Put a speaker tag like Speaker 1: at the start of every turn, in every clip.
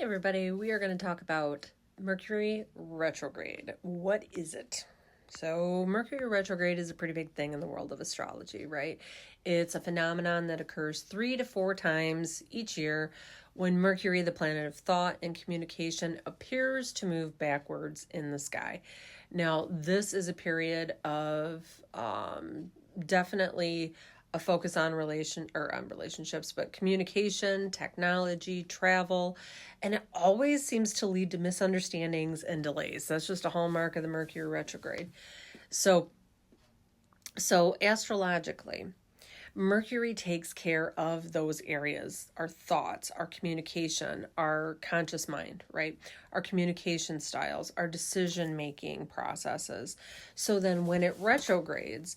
Speaker 1: Everybody, we are going to talk about Mercury Retrograde. What is it? So, Mercury Retrograde is a pretty big thing in the world of astrology, right? It's a phenomenon that occurs 3 to 4 times each year when Mercury, the planet of thought and communication, appears to move backwards in the sky. Now, this is a period of definitely a focus on relationships, but communication, technology, travel, and it always seems to lead to misunderstandings and delays. That's just a hallmark of the Mercury retrograde. So astrologically, Mercury takes care of those areas, our thoughts, our communication, our conscious mind, right? Our communication styles, our decision-making processes. So then when it retrogrades,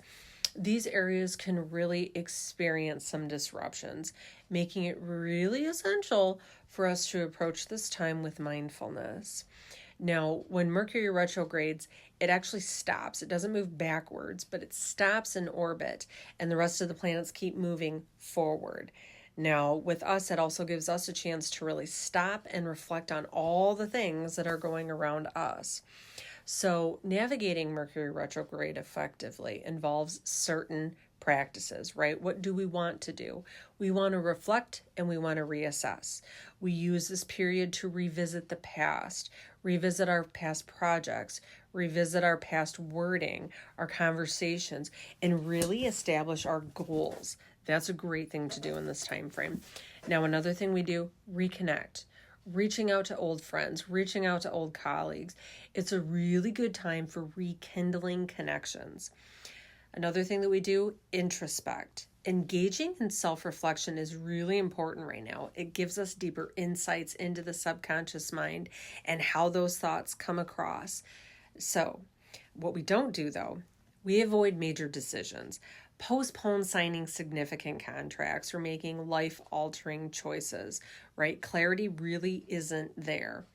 Speaker 1: these areas can really experience some disruptions, making it really essential for us to approach this time with mindfulness. Now, when Mercury retrogrades, it actually stops. It doesn't move backwards, but it stops in orbit, and the rest of the planets keep moving forward. Now, with us, it also gives us a chance to really stop and reflect on all the things that are going around us. So navigating Mercury retrograde effectively involves certain practices, right? What do we want to do? We want to reflect and we want to reassess. We use this period to revisit the past, revisit our past projects, revisit our past wording, our conversations, and really establish our goals. That's a great thing to do in this time frame. Now, another thing we do, reconnect. Reaching out to old friends, reaching out to old colleagues. It's a really good time for rekindling connections. Another thing that we do, introspect. Engaging in self-reflection is really important right now. It gives us deeper insights into the subconscious mind and how those thoughts come across. So, what we don't do though, we avoid major decisions. Postpone signing significant contracts or making life-altering choices, right? Clarity really isn't there.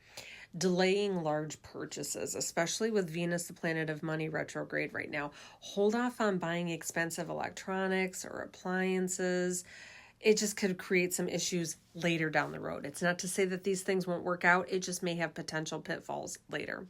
Speaker 1: Delaying large purchases, especially with Venus, the planet of money, retrograde right now. Hold off on buying expensive electronics or appliances. It just could create some issues later down the road. It's not to say that these things won't work out. It just may have potential pitfalls later.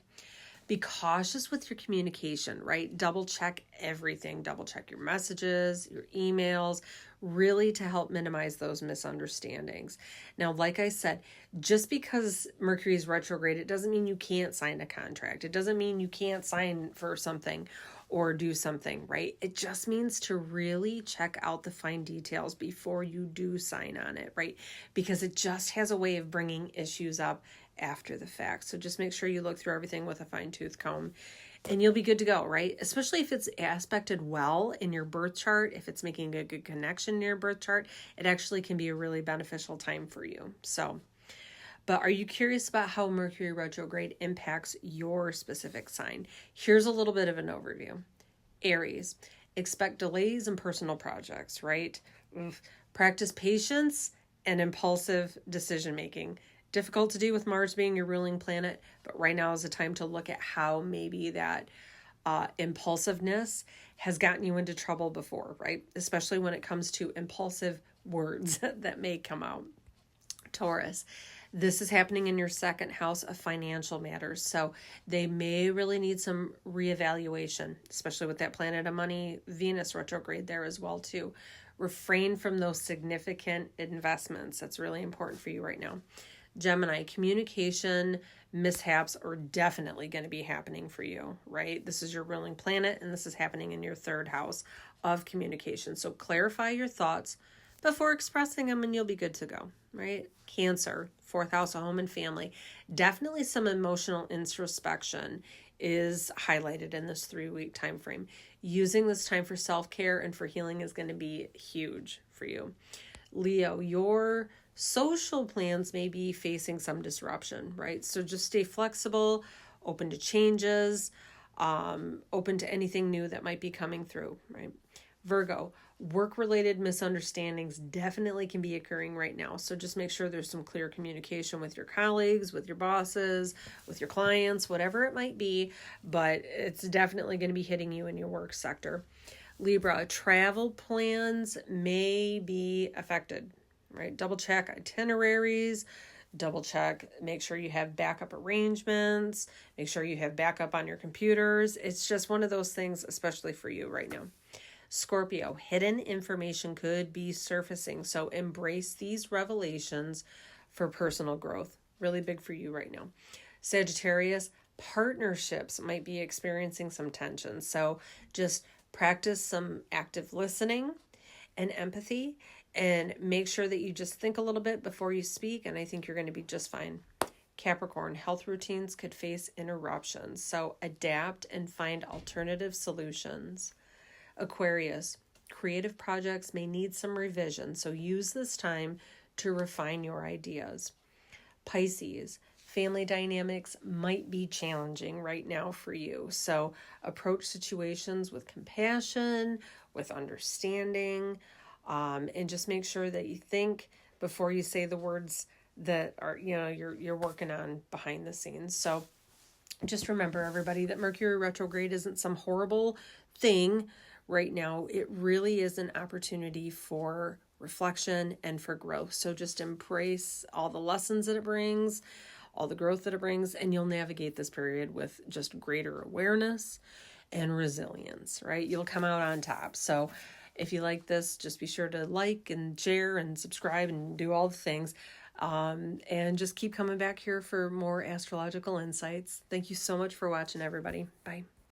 Speaker 1: Be cautious with your communication, right? Double check everything. Double check your messages, your emails, really to help minimize those misunderstandings. Now, like I said, just because Mercury is retrograde, it doesn't mean you can't sign a contract. It doesn't mean you can't sign for something or do something, right? It just means to really check out the fine details before you do sign on it, right? Because it just has a way of bringing issues up after the fact. So just make sure you look through everything with a fine-tooth comb and you'll be good to go, right? Especially if it's aspected well in your birth chart, if it's making a good connection in your birth chart, it actually can be a really beneficial time for you. So, but are you curious about how Mercury retrograde impacts your specific sign? Here's a little bit of an overview. Aries, expect delays in personal projects, right? Practice patience and impulsive decision-making. Difficult to do with Mars being your ruling planet, but right now is the time to look at how maybe that impulsiveness has gotten you into trouble before, right? Especially when it comes to impulsive words that may come out. Taurus, this is happening in your second house of financial matters, so they may really need some reevaluation, especially with that planet of money, Venus retrograde there as well too. Refrain from those significant investments. That's really important for you right now. Gemini, communication mishaps are definitely going to be happening for you, right? This is your ruling planet, and this is happening in your third house of communication. So clarify your thoughts before expressing them, and you'll be good to go, right? Cancer, fourth house of home and family. Definitely some emotional introspection is highlighted in this 3-week time frame. Using this time for self-care and for healing is going to be huge for you. Leo, your social plans may be facing some disruption, right? So just stay flexible, open to changes, open to anything new that might be coming through, right? Virgo, work-related misunderstandings definitely can be occurring right now. So just make sure there's some clear communication with your colleagues, with your bosses, with your clients, whatever it might be, but it's definitely going to be hitting you in your work sector. Libra, travel plans may be affected, right? Double check itineraries, double check, make sure you have backup arrangements, make sure you have backup on your computers. It's just one of those things, especially for you right now. Scorpio, hidden information could be surfacing, so embrace these revelations for personal growth. Really big for you right now. Sagittarius, partnerships might be experiencing some tension, so just practice some active listening and empathy, and make sure that you just think a little bit before you speak, and I think you're going to be just fine. Capricorn, health routines could face interruptions, so adapt and find alternative solutions. Aquarius, creative projects may need some revision, so use this time to refine your ideas. Pisces, family dynamics might be challenging right now for you, so approach situations with compassion, with understanding, and just make sure that you think before you say the words that are, you're working on behind the scenes. So just remember, everybody, that Mercury retrograde isn't some horrible thing right now. It really is an opportunity for reflection and for growth. So just embrace all the lessons that it brings, all the growth that it brings, and you'll navigate this period with just greater awareness and resilience, right? You'll come out on top. So if you like this, just be sure to like and share and subscribe and do all the things. And just keep coming back here for more astrological insights. Thank you so much for watching, everybody. Bye.